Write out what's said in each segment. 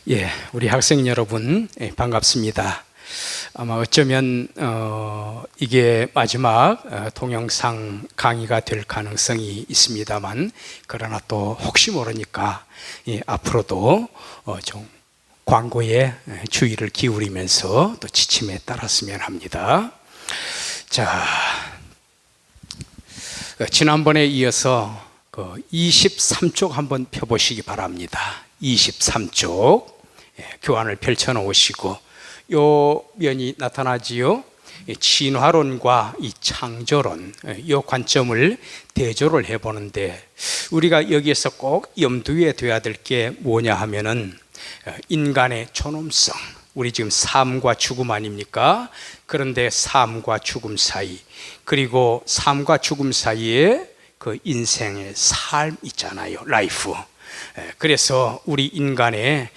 예, 우리 학생 여러분, 반갑습니다. 아마 어쩌면 이게 마지막 동영상 강의가 될 가능성이 있습니다만, 그러나 또 혹시 모르니까 앞으로도 좀 광고에 주의를 기울이면서 또 지침에 따랐으면 합니다. 자, 지난번에 이어서 23쪽 한번 펴보시기 바랍니다. 23쪽 교환을 펼쳐 놓으시고 요 면이 나타나지요. 진화론과 이 창조론, 요 관점을 대조를 해보는데, 우리가 여기에서 꼭 염두에 둬야 될 게 뭐냐 하면은 인간의 존엄성, 우리 지금 삶과 죽음 아닙니까? 그런데 삶과 죽음 사이, 그리고 삶과 죽음 사이에 그 인생의 삶 있잖아요, 라이프. 그래서 우리 인간의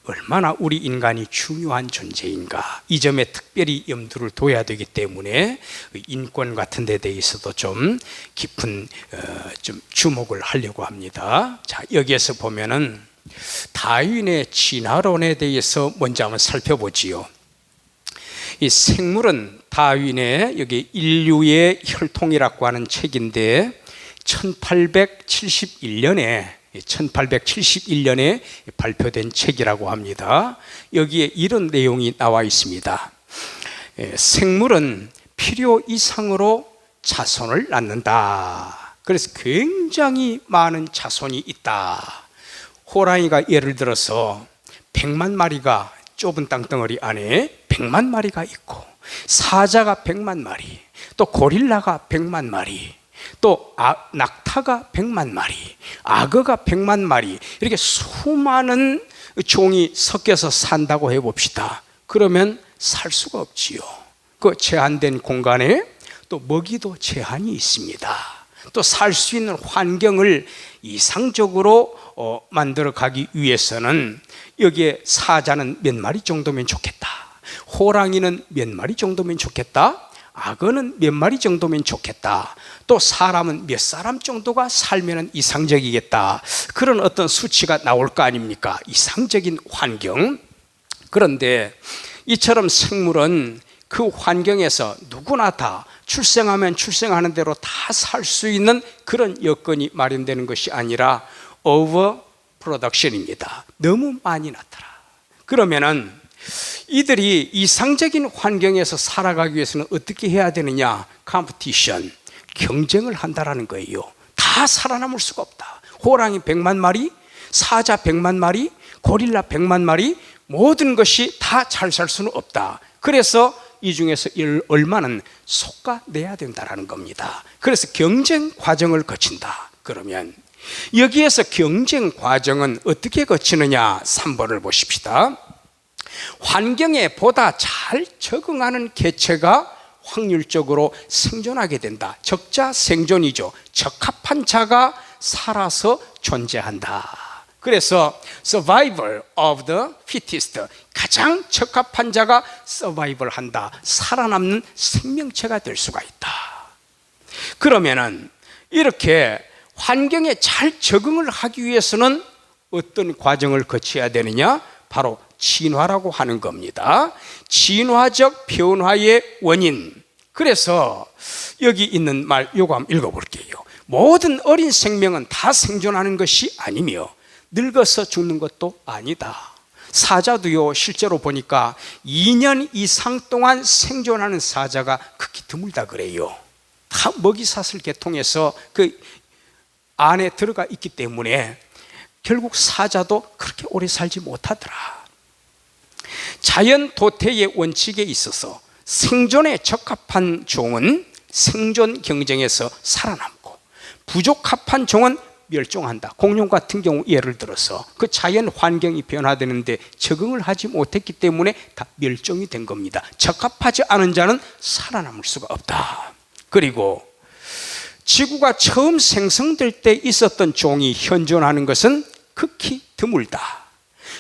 얼마나 우리 인간이 중요한 존재인가, 이 점에 특별히 염두를 둬야 되기 때문에 인권 같은 데 대해서도 좀 깊은 좀 주목을 하려고 합니다. 자, 여기에서 보면은 다윈의 진화론에 대해서 먼저 한번 살펴보지요. 이 생물은 다윈의 여기 인류의 혈통이라고 하는 책인데 1871년에 발표된 책이라고 합니다. 여기에 이런 내용이 나와 있습니다. 생물은 필요 이상으로 자손을 낳는다. 그래서 굉장히 많은 자손이 있다. 호랑이가 예를 들어서 100만 마리가 좁은 땅덩어리 안에 100만 마리가 있고, 사자가 100만 마리, 또 고릴라가 100만 마리, 또 낙타가 100만 마리, 악어가 100만 마리, 이렇게 수많은 종이 섞여서 산다고 해봅시다. 그러면 살 수가 없지요. 그 제한된 공간에 또 먹이도 제한이 있습니다. 또 살 수 있는 환경을 이상적으로 만들어 가기 위해서는 여기에 사자는 몇 마리 정도면 좋겠다, 호랑이는 몇 마리 정도면 좋겠다, 악어는 몇 마리 정도면 좋겠다, 또 사람은 몇 사람 정도가 살면 이상적이겠다, 그런 어떤 수치가 나올 거 아닙니까? 이상적인 환경. 그런데 이처럼 생물은 그 환경에서 누구나 다 출생하면 출생하는 대로 다 살 수 있는 그런 여건이 마련되는 것이 아니라 오버 프로덕션입니다. 너무 많이 나타나. 그러면은 이들이 이상적인 환경에서 살아가기 위해서는 어떻게 해야 되느냐? 컴피티션, 경쟁을 한다라는 거예요. 다 살아남을 수가 없다. 호랑이 100만 마리, 사자 100만 마리, 고릴라 100만 마리, 모든 것이 다 잘 살 수는 없다. 그래서 이 중에서 얼마는 솎아내야 된다라는 겁니다. 그래서 경쟁 과정을 거친다. 그러면 여기에서 경쟁 과정은 어떻게 거치느냐? 3번을 보십시다. 환경에 보다 잘 적응하는 개체가 확률적으로 생존하게 된다. 적자 생존이죠. 적합한 자가 살아서 존재한다. 그래서 survival of the fittest, 가장 적합한 자가 survival 한다, 살아남는 생명체가 될 수가 있다. 그러면은 이렇게 환경에 잘 적응을 하기 위해서는 어떤 과정을 거쳐야 되느냐? 바로 진화라고 하는 겁니다. 진화적 변화의 원인. 그래서 여기 있는 말, 요거 한번 읽어볼게요. 모든 어린 생명은 다 생존하는 것이 아니며 늙어서 죽는 것도 아니다. 사자도요, 실제로 보니까 2년 이상 동안 생존하는 사자가 극히 드물다 그래요. 다 먹이사슬 계통에서 그 안에 들어가 있기 때문에 결국 사자도 그렇게 오래 살지 못하더라. 자연 도태의 원칙에 있어서 생존에 적합한 종은 생존 경쟁에서 살아남고, 부적합한 종은 멸종한다. 공룡 같은 경우 예를 들어서 그 자연 환경이 변화되는데 적응을 하지 못했기 때문에 다 멸종이 된 겁니다. 적합하지 않은 자는 살아남을 수가 없다. 그리고 지구가 처음 생성될 때 있었던 종이 현존하는 것은 극히 드물다.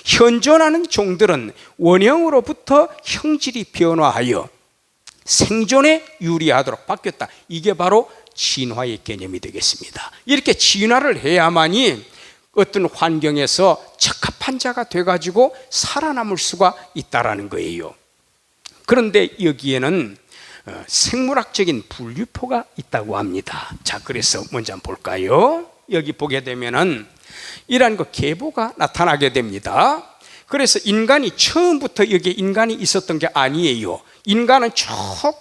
현존하는 종들은 원형으로부터 형질이 변화하여 생존에 유리하도록 바뀌었다. 이게 바로 진화의 개념이 되겠습니다. 이렇게 진화를 해야만이 어떤 환경에서 적합한 자가 돼가지고 살아남을 수가 있다라는 거예요. 그런데 여기에는 생물학적인 분류표가 있다고 합니다. 자, 그래서 먼저 한번 볼까요? 여기 보게 되면은 이러한 계보가 나타나게 됩니다. 그래서 인간이 처음부터 여기에 인간이 있었던 게 아니에요. 인간은 쭉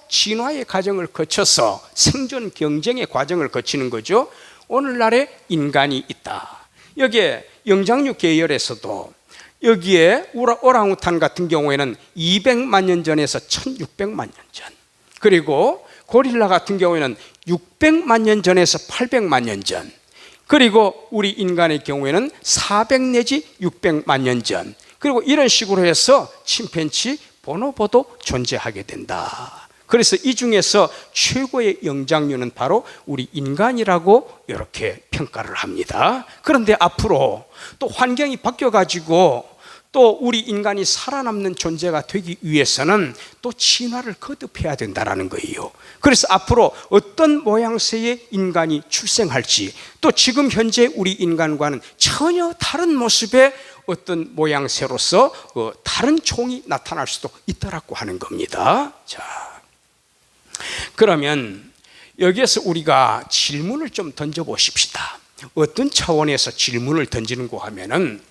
진화의 과정을 거쳐서 생존 경쟁의 과정을 거치는 거죠. 오늘날에 인간이 있다. 여기에 영장류 계열에서도 여기에 오랑우탄 같은 경우에는 200만 년 전에서 1600만 년 전, 그리고 고릴라 같은 경우에는 600만 년 전에서 800만 년 전, 그리고 우리 인간의 경우에는 400 내지 600만 년 전, 그리고 이런 식으로 해서 침팬지, 보노보도 존재하게 된다. 그래서 이 중에서 최고의 영장류는 바로 우리 인간이라고 이렇게 평가를 합니다. 그런데 앞으로 또 환경이 바뀌어가지고 또 우리 인간이 살아남는 존재가 되기 위해서는 또 진화를 거듭해야 된다는 거예요. 그래서 앞으로 어떤 모양새의 인간이 출생할지, 또 지금 현재 우리 인간과는 전혀 다른 모습의 어떤 모양새로서 다른 종이 나타날 수도 있더라고 하는 겁니다. 자, 그러면 여기에서 우리가 질문을 좀 던져보십시다. 어떤 차원에서 질문을 던지는고 하면은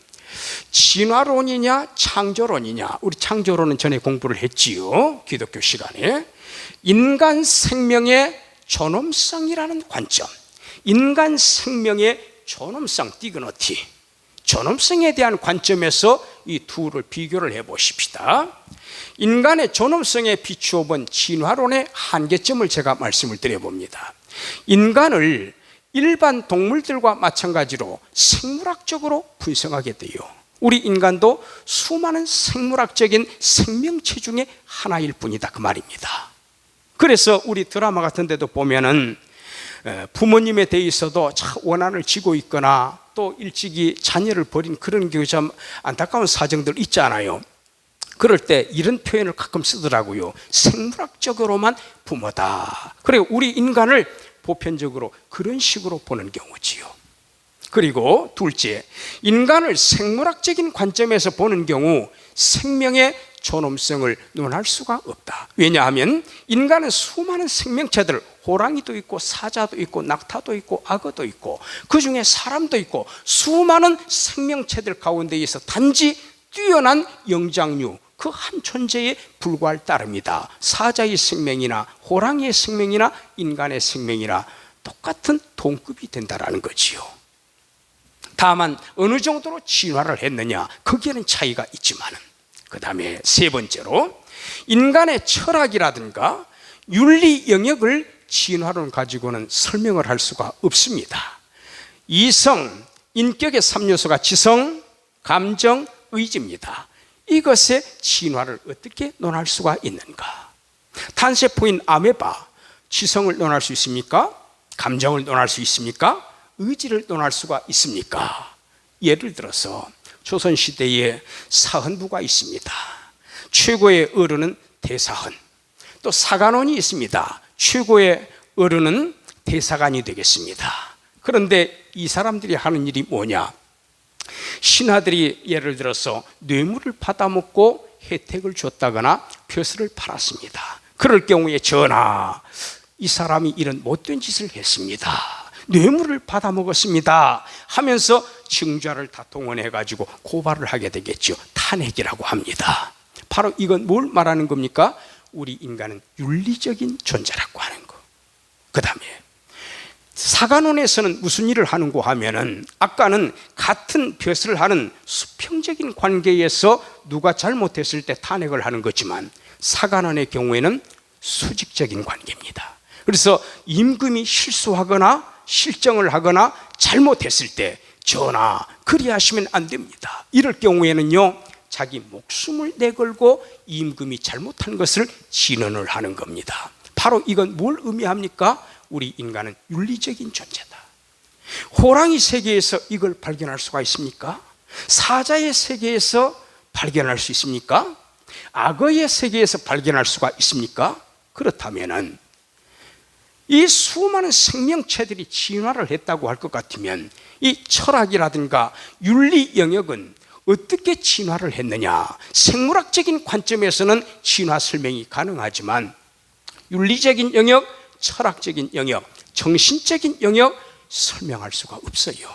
진화론이냐 창조론이냐. 우리 창조론은 전에 공부를 했지요, 기독교 시간에. 인간 생명의 존엄성이라는 관점, 인간 생명의 존엄성, 디그너티, 존엄성에 대한 관점에서 이 둘을 비교를 해보십시다. 인간의 존엄성에 비추어 본 진화론의 한계점을 제가 말씀을 드려봅니다. 인간을 일반 동물들과 마찬가지로 생물학적으로 분석하게 돼요. 우리 인간도 수많은 생물학적인 생명체 중에 하나일 뿐이다, 그 말입니다. 그래서 우리 드라마 같은 데도 보면은 부모님에 대해서도 참 원한을 지고 있거나 또 일찍이 자녀를 버린 그런 참 안타까운 사정들 있잖아요. 그럴 때 이런 표현을 가끔 쓰더라고요. 생물학적으로만 부모다. 그리고 우리 인간을 보편적으로 그런 식으로 보는 경우지요. 그리고 둘째, 인간을 생물학적인 관점에서 보는 경우 생명의 존엄성을 논할 수가 없다. 왜냐하면 인간은 수많은 생명체들, 호랑이도 있고 사자도 있고 낙타도 있고 악어도 있고 그중에 사람도 있고 수많은 생명체들 가운데에서 단지 뛰어난 영장류 그 한 존재에 불과할 따름이다. 사자의 생명이나 호랑이의 생명이나 인간의 생명이나 똑같은 동급이 된다라는 거지요. 다만 어느 정도로 진화를 했느냐, 거기에는 차이가 있지만은. 그 다음에 세 번째로, 인간의 철학이라든가 윤리 영역을 진화론 가지고는 설명을 할 수가 없습니다. 이성, 인격의 3요소가 지성, 감정, 의지입니다. 이것의 진화를 어떻게 논할 수가 있는가? 탄세포인 아메바, 지성을 논할 수 있습니까? 감정을 논할 수 있습니까? 의지를 논할 수가 있습니까? 예를 들어서 조선시대에 사헌부가 있습니다. 최고의 어른은 대사헌, 또 사간원이 있습니다. 최고의 어른은 대사관이 되겠습니다. 그런데 이 사람들이 하는 일이 뭐냐? 신하들이 예를 들어서 뇌물을 받아먹고 혜택을 줬다거나 벼슬을 팔았습니다. 그럴 경우에 전하, 이 사람이 이런 못된 짓을 했습니다, 뇌물을 받아먹었습니다 하면서 증자를 다 동원해가지고 고발을 하게 되겠죠. 탄핵이라고 합니다. 바로 이건 뭘 말하는 겁니까? 우리 인간은 윤리적인 존재라고 하는 거. 그 다음에 사간원에서는 무슨 일을 하는고 하면은, 아까는 같은 벼슬을 하는 수평적인 관계에서 누가 잘못했을 때 탄핵을 하는 거지만 사간원의 경우에는 수직적인 관계입니다. 그래서 임금이 실수하거나 실정을 하거나 잘못했을 때 전하, 그리하시면 안 됩니다. 이럴 경우에는요, 자기 목숨을 내걸고 임금이 잘못한 것을 진언을 하는 겁니다. 바로 이건 뭘 의미합니까? 우리 인간은 윤리적인 존재다. 호랑이 세계에서 이걸 발견할 수가 있습니까? 사자의 세계에서 발견할 수 있습니까? 악어의 세계에서 발견할 수가 있습니까? 그렇다면은 이 수많은 생명체들이 진화를 했다고 할 것 같으면 이 철학이라든가 윤리 영역은 어떻게 진화를 했느냐? 생물학적인 관점에서는 진화 설명이 가능하지만 윤리적인 영역, 철학적인 영역, 정신적인 영역 설명할 수가 없어요.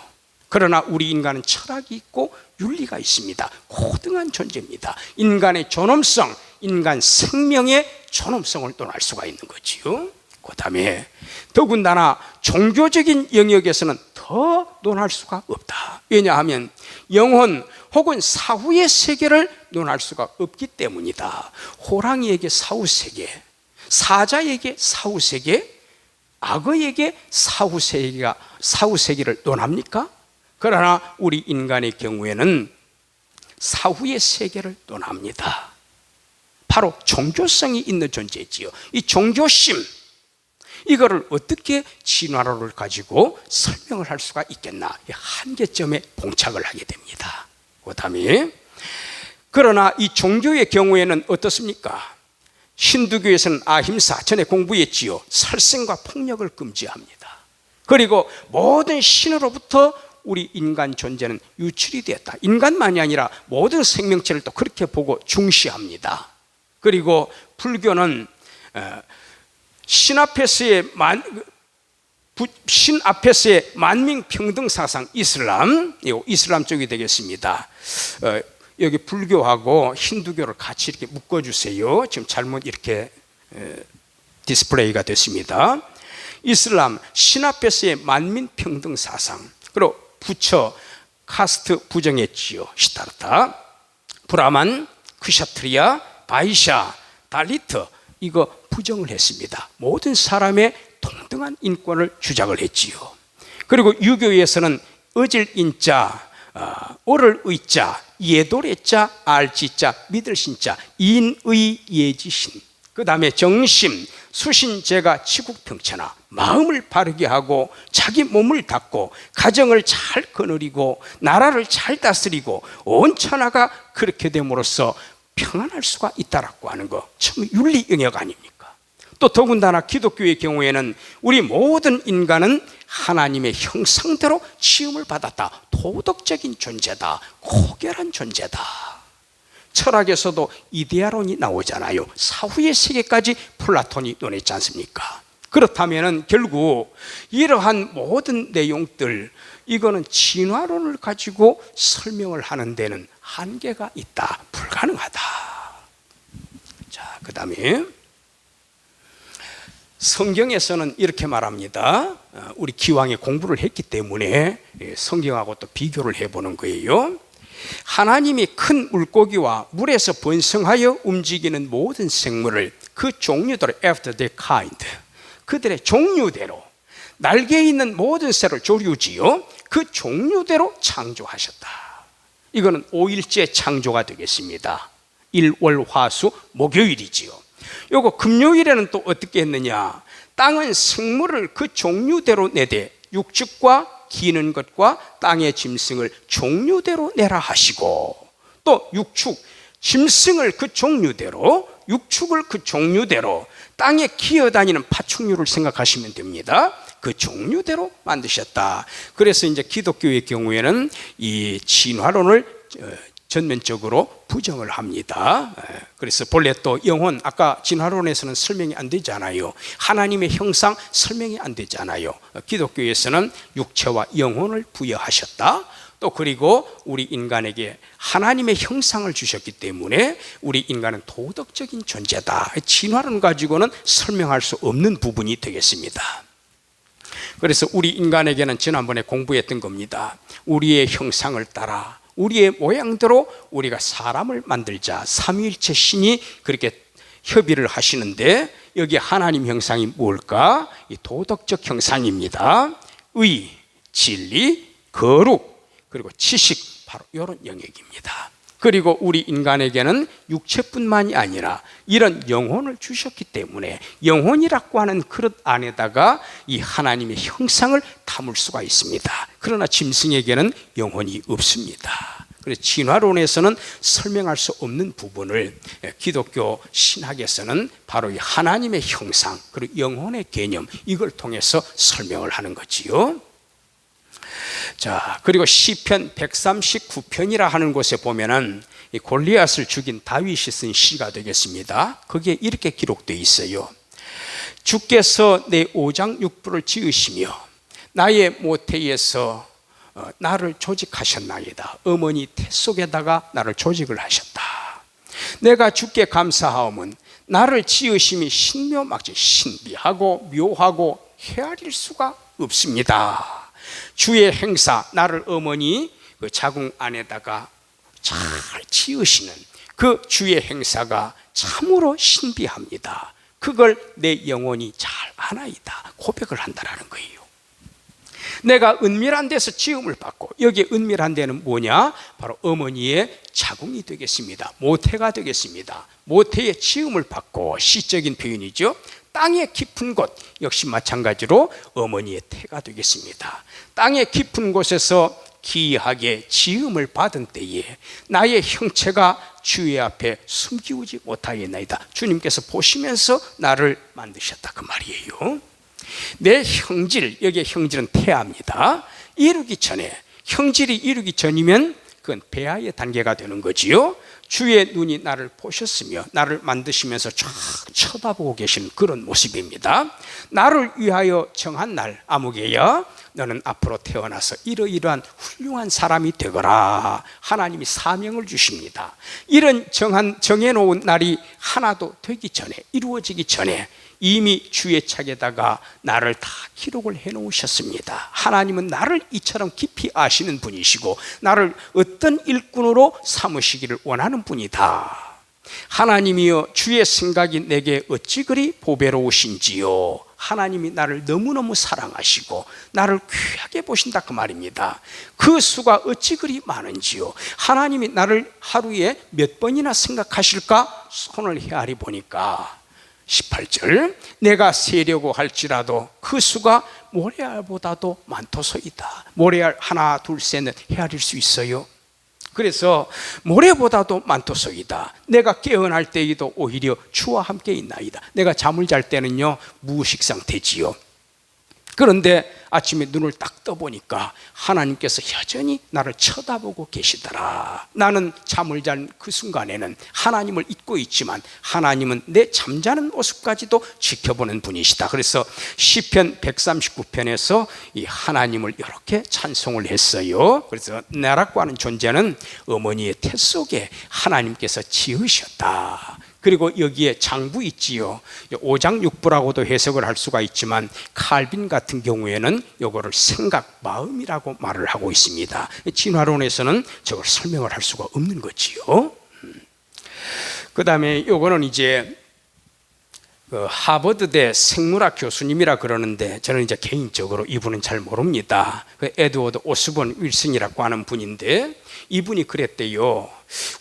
그러나 우리 인간은 철학이 있고 윤리가 있습니다. 고등한 존재입니다. 인간의 존엄성, 인간 생명의 존엄성을 논할 수가 있는 거지요. 그 다음에 더군다나 종교적인 영역에서는 더 논할 수가 없다. 왜냐하면 영혼 혹은 사후의 세계를 논할 수가 없기 때문이다. 호랑이에게 사후세계, 사자에게 사후세계, 악어에게 사후세계를 논합니까? 그러나 우리 인간의 경우에는 사후의 세계를 논합니다. 바로 종교성이 있는 존재지요. 이 종교심, 이거를 어떻게 진화론을 가지고 설명을 할 수가 있겠나? 한계점에 봉착을 하게 됩니다. 그 다음에 그러나 이 종교의 경우에는 어떻습니까? 힌두교에서는 아힘사, 전에 공부했지요. 살생과 폭력을 금지합니다. 그리고 모든 신으로부터 우리 인간 존재는 유출이 되었다. 인간만이 아니라 모든 생명체를 또 그렇게 보고 중시합니다. 그리고 불교는 신 앞에서의 만민평등 사상, 이슬람 쪽이 되겠습니다. 여기 불교하고 힌두교를 같이 이렇게 묶어주세요. 지금 잘못 이렇게 디스플레이가 됐습니다. 이슬람, 신 앞에서의 만민평등 사상, 그리고 부처, 카스트 부정했지요. 시타르타, 브라만, 크샤트리아, 바이샤, 달리트, 이거 부정을 했습니다. 모든 사람의 동등한 인권을 주장을 했지요. 그리고 유교에서는 어질 인자, 오를 의자, 예돌의자, 알지자, 믿을 신자, 인의 예지신, 그 다음에 정심, 수신제가 치국평천하, 마음을 바르게 하고 자기 몸을 닦고 가정을 잘 거느리고 나라를 잘 다스리고 온 천하가 그렇게 됨으로써 평안할 수가 있다라고 하는 거, 참 윤리 영역 아닙니까? 또 더군다나 기독교의 경우에는 우리 모든 인간은 하나님의 형상대로 지음을 받았다. 도덕적인 존재다. 고결한 존재다. 철학에서도 이데아론이 나오잖아요. 사후의 세계까지 플라톤이 논했지 않습니까? 그렇다면 결국 이러한 모든 내용들, 이거는 진화론을 가지고 설명을 하는 데는 한계가 있다. 불가능하다. 자, 그 다음에 성경에서는 이렇게 말합니다. 우리 기왕에 공부를 했기 때문에 성경하고 또 비교를 해보는 거예요. 하나님이 큰 물고기와 물에서 번성하여 움직이는 모든 생물을 그 종류대로, after their kind, 그들의 종류대로, 날개 있는 모든 새를 조류지요, 그 종류대로 창조하셨다. 이거는 5일째 창조가 되겠습니다. 일월화수 목요일이지요. 요거 금요일에는 또 어떻게 했느냐? 땅은 생물을 그 종류대로 내되 육축과 기는 것과 땅의 짐승을 종류대로 내라 하시고, 또 육축, 짐승을 그 종류대로, 육축을 그 종류대로, 땅에 기어다니는 파충류를 생각하시면 됩니다. 그 종류대로 만드셨다. 그래서 이제 기독교의 경우에는 이 진화론을 전면적으로 부정을 합니다. 그래서 본래 또 영혼, 아까 진화론에서는 설명이 안 되잖아요. 하나님의 형상 설명이 안 되잖아요. 기독교에서는 육체와 영혼을 부여하셨다. 또 그리고 우리 인간에게 하나님의 형상을 주셨기 때문에 우리 인간은 도덕적인 존재다. 진화론 가지고는 설명할 수 없는 부분이 되겠습니다. 그래서 우리 인간에게는 지난번에 공부했던 겁니다. 우리의 형상을 따라 우리의 모양대로 우리가 사람을 만들자. 삼위일체 신이 그렇게 협의를 하시는데, 여기 하나님 형상이 뭘까? 이 도덕적 형상입니다. 의, 진리, 거룩, 그리고 지식, 바로 이런 영역입니다. 그리고 우리 인간에게는 육체뿐만이 아니라 이런 영혼을 주셨기 때문에 영혼이라고 하는 그릇 안에다가 이 하나님의 형상을 담을 수가 있습니다. 그러나 짐승에게는 영혼이 없습니다. 그래서 진화론에서는 설명할 수 없는 부분을 기독교 신학에서는 바로 이 하나님의 형상 그리고 영혼의 개념 이걸 통해서 설명을 하는 거지요. 자, 그리고 시편 139편이라 하는 곳에 보면은 이 골리앗을 죽인 다윗이 쓴 시가 되겠습니다. 거기에 이렇게 기록되어 있어요. 주께서 내 오장육부를 지으시며 나의 모태에서 나를 조직하셨나이다. 어머니 태 속에다가 나를 조직을 하셨다. 내가 주께 감사하오면 나를 지으심이 신묘막지 신비하고 묘하고 헤아릴 수가 없습니다. 주의 행사 나를 어머니 그 자궁 안에다가 잘 지으시는 그 주의 행사가 참으로 신비합니다. 그걸 내 영혼이 잘 아나이다. 고백을 한다라는 거예요. 내가 은밀한 데서 지음을 받고 여기에 은밀한 데는 뭐냐? 바로 어머니의 자궁이 되겠습니다. 모태가 되겠습니다. 모태의 지음을 받고 시적인 표현이죠. 땅의 깊은 곳 역시 마찬가지로 어머니의 태가 되겠습니다. 땅의 깊은 곳에서 기이하게 지음을 받은 때에 나의 형체가 주의 앞에 숨기우지 못하겠나이다. 주님께서 보시면서 나를 만드셨다 그 말이에요. 내 형질, 여기에 형질은 태아입니다. 이루기 전에, 형질이 이루기 전이면 그건 배아의 단계가 되는 거지요. 주의 눈이 나를 보셨으며 나를 만드시면서 쫙 쳐다보고 계신 그런 모습입니다. 나를 위하여 정한 날 아무개야 너는 앞으로 태어나서 이러이러한 훌륭한 사람이 되거라. 하나님이 사명을 주십니다. 이런 정해놓은 날이 하나도 되기 전에, 이루어지기 전에 이미 주의 책에다가 나를 다 기록을 해놓으셨습니다. 하나님은 나를 이처럼 깊이 아시는 분이시고 나를 어떤 일꾼으로 삼으시기를 원하는 분이다. 하나님이여 주의 생각이 내게 어찌 그리 보배로우신지요. 하나님이 나를 너무너무 사랑하시고 나를 귀하게 보신다 그 말입니다. 그 수가 어찌 그리 많은지요. 하나님이 나를 하루에 몇 번이나 생각하실까? 손을 헤아리 보니까 18절 내가 세려고 할지라도 그 수가 모래알보다도 많도소이다. 모래알 하나 둘 셋 헤아릴 수 있어요. 그래서 모래보다도 많도소이다. 내가 깨어날 때에도 오히려 주와 함께 있나이다. 내가 잠을 잘 때는요 무의식 상태지요. 그런데 아침에 눈을 딱 떠보니까 하나님께서 여전히 나를 쳐다보고 계시더라. 나는 잠을 잔 그 순간에는 하나님을 잊고 있지만 하나님은 내 잠자는 모습까지도 지켜보는 분이시다. 그래서 시편 139편에서 이 하나님을 이렇게 찬송을 했어요. 그래서 나라고 하는 존재는 어머니의 태 속에 하나님께서 지으셨다. 그리고 여기에 장부 있지요. 오장육부라고도 해석을 할 수가 있지만 칼빈 같은 경우에는 요거를 생각, 마음이라고 말을 하고 있습니다. 진화론에서는 저걸 설명을 할 수가 없는 거지요. 그 다음에 요거는 이제 하버드대 생물학 교수님이라 그러는데 저는 이제 개인적으로 이분은 잘 모릅니다. 에드워드 오스본 윌슨이라고 하는 분인데 이분이 그랬대요.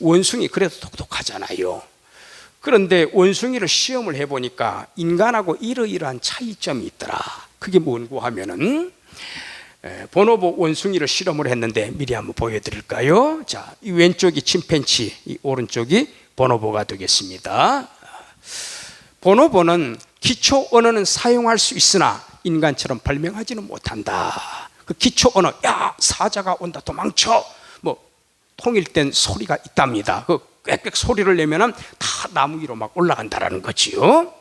원숭이 그래도 똑똑하잖아요. 그런데 원숭이를 시험을 해보니까 인간하고 이러이러한 차이점이 있더라. 그게 뭔고 하면은 보노보 원숭이를 실험을 했는데 미리 한번 보여드릴까요? 자, 이 왼쪽이 침팬치, 이 오른쪽이 보노보가 되겠습니다. 보노보는 기초 언어는 사용할 수 있으나 인간처럼 발명하지는 못한다. 그 기초 언어, 야 사자가 온다 도망쳐, 뭐 통일된 소리가 있답니다. 그 꽥꽥 소리를 내면은 다 나무 위로 막 올라간다라는 거지요.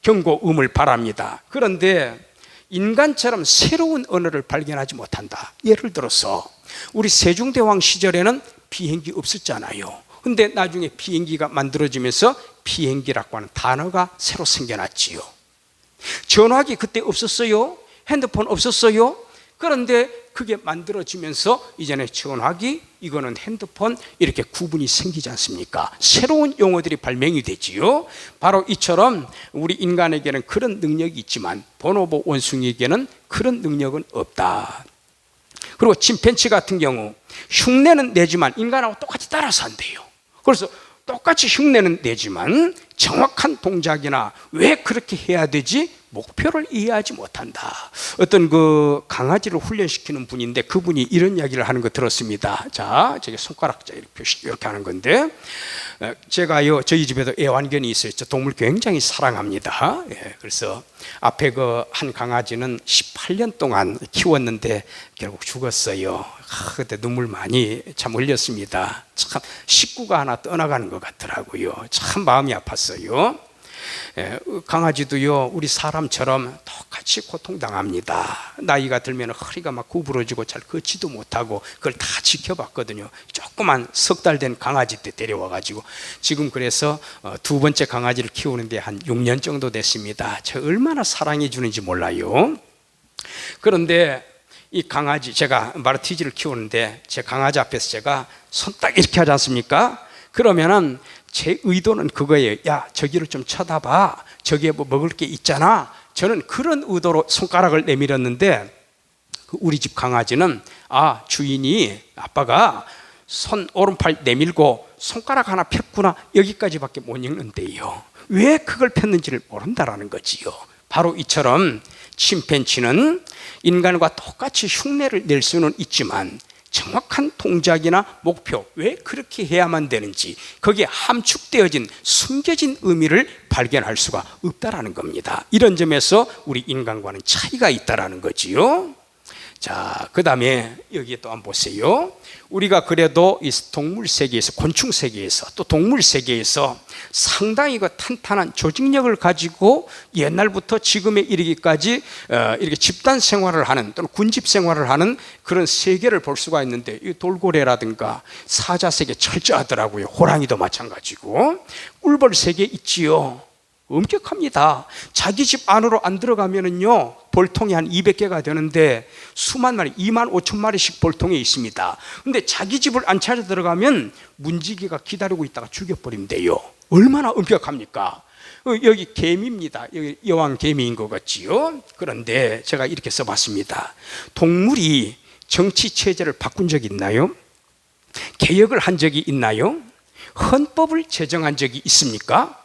경고음을 바랍니다. 그런데 인간처럼 새로운 언어를 발견하지 못한다. 예를 들어서 우리 세종대왕 시절에는 비행기 없었잖아요. 근데 나중에 비행기가 만들어지면서 비행기라고 하는 단어가 새로 생겨났지요. 전화기 그때 없었어요. 핸드폰 없었어요. 그런데 그게 만들어지면서 이제는 전화기, 이거는 핸드폰 이렇게 구분이 생기지 않습니까? 새로운 용어들이 발명이 되지요. 바로 이처럼 우리 인간에게는 그런 능력이 있지만 보노보 원숭이에게는 그런 능력은 없다. 그리고 침팬치 같은 경우 흉내는 내지만 인간하고 똑같이 따라서 한대요. 그래서 똑같이 흉내는 내지만 정확한 동작이나 왜 그렇게 해야 되지? 목표를 이해하지 못한다. 어떤 그 강아지를 훈련시키는 분인데 그분이 이런 이야기를 하는 거 들었습니다. 자, 저기 손가락 이렇게 표시 이렇게 하는 건데, 제가요 저희 집에도 애완견이 있어요. 저 동물 굉장히 사랑합니다. 예, 그래서 앞에 그 한 강아지는 18년 동안 키웠는데 결국 죽었어요. 그때 눈물 많이 참 흘렸습니다. 참 식구가 하나 떠나가는 것 같더라고요. 참 마음이 아팠어요. 강아지도요 우리 사람처럼 똑같이 고통당합니다. 나이가 들면 허리가 막 구부러지고 잘 걷지도 못하고 그걸 다 지켜봤거든요. 조그만 3달 된 강아지 때 데려와가지고 지금 그래서 2번째 강아지를 키우는데 한 6년 정도 됐습니다. 저 얼마나 사랑해 주는지 몰라요. 그런데 이 강아지, 제가 마르티즈를 키우는데 제 강아지 앞에서 제가 손 딱 이렇게 하지 않습니까? 그러면은 제 의도는 그거예요. 야, 저기를 좀 쳐다봐. 저기에 뭐 먹을 게 있잖아. 저는 그런 의도로 손가락을 내밀었는데 우리 집 강아지는 주인이 아빠가 손 오른팔 내밀고 손가락 하나 폈구나 여기까지밖에 못 읽는데요. 왜 그걸 폈는지를 모른다라는 거지요. 바로 이처럼 침팬지는 인간과 똑같이 흉내를 낼 수는 있지만 정확한 동작이나 목표, 왜 그렇게 해야만 되는지 거기에 함축되어진 숨겨진 의미를 발견할 수가 없다라는 겁니다. 이런 점에서 우리 인간과는 차이가 있다라는 거지요. 자, 그 다음에 여기에 또 한번 보세요. 우리가 그래도 이 동물 세계에서, 곤충 세계에서 또 동물 세계에서 상당히 그 탄탄한 조직력을 가지고 옛날부터 지금에 이르기까지 이렇게 집단 생활을 하는 또는 군집 생활을 하는 그런 세계를 볼 수가 있는데, 이 돌고래라든가 사자 세계 철저하더라고요. 호랑이도 마찬가지고. 꿀벌 세계 있지요. 엄격합니다. 자기 집 안으로 안 들어가면은요 볼통이 한 200개가 되는데 수만 마리, 2만 5천 마리씩 볼통에 있습니다. 근데 자기 집을 안 찾아 들어가면 문지기가 기다리고 있다가 죽여버린대요. 얼마나 엄격합니까? 여기 개미입니다. 여기 여왕 개미인 것 같지요. 그런데 제가 이렇게 써봤습니다. 동물이 정치 체제를 바꾼 적이 있나요? 개혁을 한 적이 있나요? 헌법을 제정한 적이 있습니까?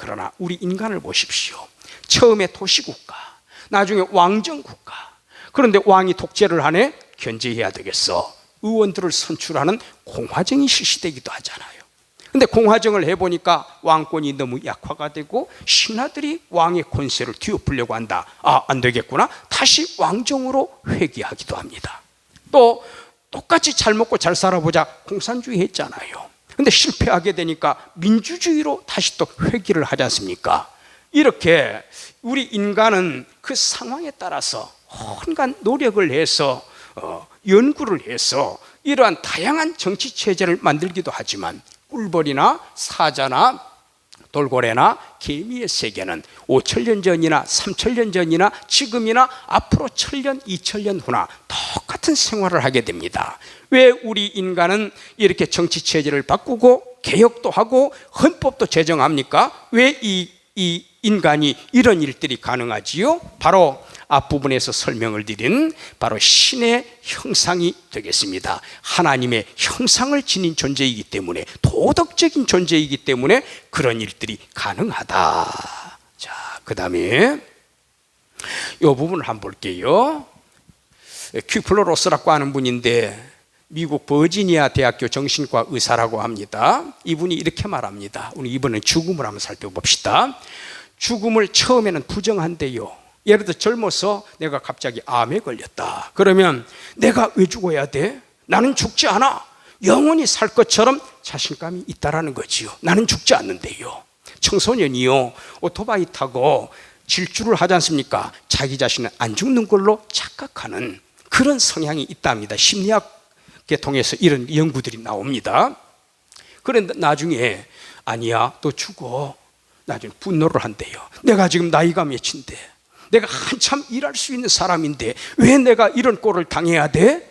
그러나 우리 인간을 보십시오. 처음에 도시국가, 나중에 왕정국가. 그런데 왕이 독재를 하네? 견제해야 되겠어. 의원들을 선출하는 공화정이 실시되기도 하잖아요. 근데 공화정을 해보니까 왕권이 너무 약화가 되고 신하들이 왕의 권세를 뒤엎으려고 한다. 안 되겠구나. 다시 왕정으로 회귀하기도 합니다. 또 똑같이 잘 먹고 잘 살아보자 공산주의 했잖아요. 근데 실패하게 되니까 민주주의로 다시 또 회귀를 하지 않습니까? 이렇게 우리 인간은 그 상황에 따라서 온갖 노력을 해서 연구를 해서 이러한 다양한 정치 체제를 만들기도 하지만 꿀벌이나 사자나 돌고래나 개미의 세계는 5천년 전이나 3천년 전이나 지금이나 앞으로 1000년, 2000년 후나 똑같은 생활을 하게 됩니다. 왜 우리 인간은 이렇게 정치 체제를 바꾸고 개혁도 하고 헌법도 제정합니까? 왜 이 인간이 이런 일들이 가능하지요? 바로 앞부분에서 설명을 드린 바로 신의 형상이 되겠습니다. 하나님의 형상을 지닌 존재이기 때문에, 도덕적인 존재이기 때문에 그런 일들이 가능하다. 자, 그 다음에 이 부분을 한번 볼게요. 큐플러로스라고 하는 분인데 미국 버지니아 대학교 정신과 의사라고 합니다. 이분이 이렇게 말합니다. 우리 이번엔 죽음을 한번 살펴봅시다. 죽음을 처음에는 부정한대요. 예를 들어 젊어서 내가 갑자기 암에 걸렸다. 그러면 내가 왜 죽어야 돼? 나는 죽지 않아. 영원히 살 것처럼 자신감이 있다라는 거지요. 나는 죽지 않는데요. 청소년이요, 오토바이 타고 질주를 하지 않습니까? 자기 자신은 안 죽는 걸로 착각하는 그런 성향이 있답니다. 심리학계 통해서 이런 연구들이 나옵니다. 그런데 나중에 아니야, 또 죽어. 나중에 분노를 한대요. 내가 지금 나이가 몇인데, 내가 한참 일할 수 있는 사람인데 왜 내가 이런 꼴을 당해야 돼?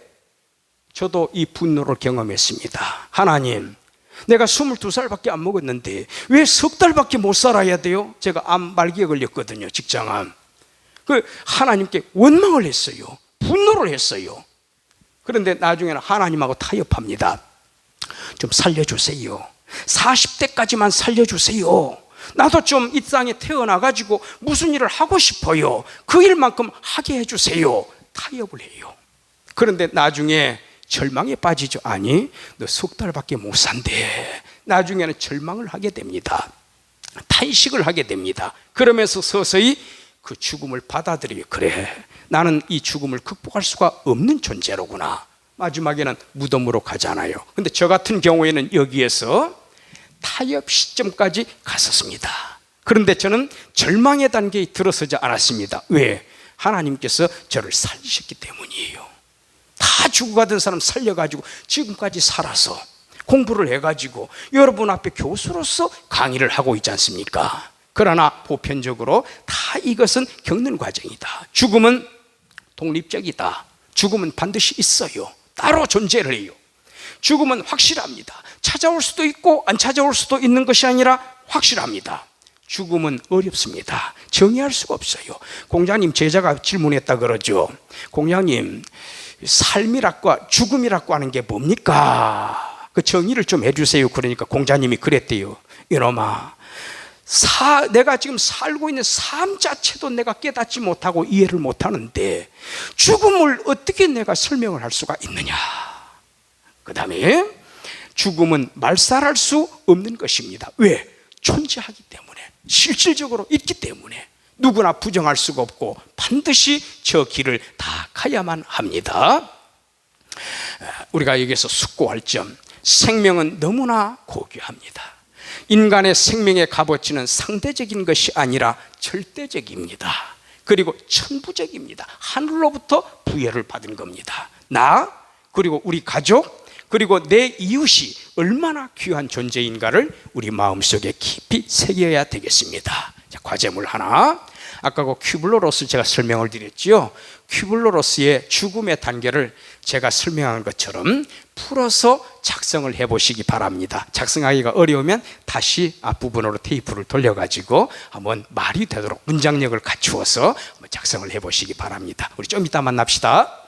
저도 이 분노를 경험했습니다. 하나님, 내가 22살밖에 안 먹었는데 왜 석 달밖에 못 살아야 돼요? 제가 암 말기에 걸렸거든요. 직장암. 그 하나님께 원망을 했어요. 분노를 했어요. 그런데 나중에는 하나님하고 타협합니다. 좀 살려주세요. 40대까지만 살려주세요. 나도 좀 이 땅에 태어나가지고 무슨 일을 하고 싶어요. 그 일만큼 하게 해주세요. 타협을 해요. 그런데 나중에 절망에 빠지죠. 아니, 너 석 달밖에 못 산대. 나중에는 절망을 하게 됩니다. 탄식을 하게 됩니다. 그러면서 서서히 그 죽음을 받아들이게, 그래, 나는 이 죽음을 극복할 수가 없는 존재로구나. 마지막에는 무덤으로 가잖아요. 근데 저 같은 경우에는 여기에서 타협 시점까지 갔었습니다. 그런데 저는 절망의 단계에 들어서지 않았습니다. 왜? 하나님께서 저를 살리셨기 때문이에요. 다 죽어가던 사람 살려가지고 지금까지 살아서 공부를 해가지고 여러분 앞에 교수로서 강의를 하고 있지 않습니까? 그러나 보편적으로 다 이것은 겪는 과정이다. 죽음은 독립적이다. 죽음은 반드시 있어요. 따로 존재를 해요. 죽음은 확실합니다. 찾아올 수도 있고 안 찾아올 수도 있는 것이 아니라 확실합니다. 죽음은 어렵습니다. 정의할 수가 없어요. 공자님 제자가 질문했다 그러죠. 공자님, 삶이라고 죽음이라고 하는 게 뭡니까? 그 정의를 좀 해주세요. 그러니까 공자님이 그랬대요. 이놈아, 내가 지금 살고 있는 삶 자체도 내가 깨닫지 못하고 이해를 못하는데 죽음을 어떻게 내가 설명을 할 수가 있느냐. 그 다음에 죽음은 말살할 수 없는 것입니다. 왜? 존재하기 때문에, 실질적으로 있기 때문에 누구나 부정할 수가 없고 반드시 저 길을 다 가야만 합니다. 우리가 여기서 숙고할 점, 생명은 너무나 고귀합니다. 인간의 생명의 값어치는 상대적인 것이 아니라 절대적입니다. 그리고 천부적입니다. 하늘로부터 부여를 받은 겁니다. 나, 그리고 우리 가족, 그리고 내 이웃이 얼마나 귀한 존재인가를 우리 마음속에 깊이 새겨야 되겠습니다. 자, 과제물 하나. 아까 그 큐블로로스 제가 설명을 드렸죠. 큐블로로스의 죽음의 단계를 제가 설명한 것처럼 풀어서 작성을 해보시기 바랍니다. 작성하기가 어려우면 다시 앞부분으로 테이프를 돌려가지고 한번 말이 되도록 문장력을 갖추어서 한번 작성을 해보시기 바랍니다. 우리 좀 이따 만납시다.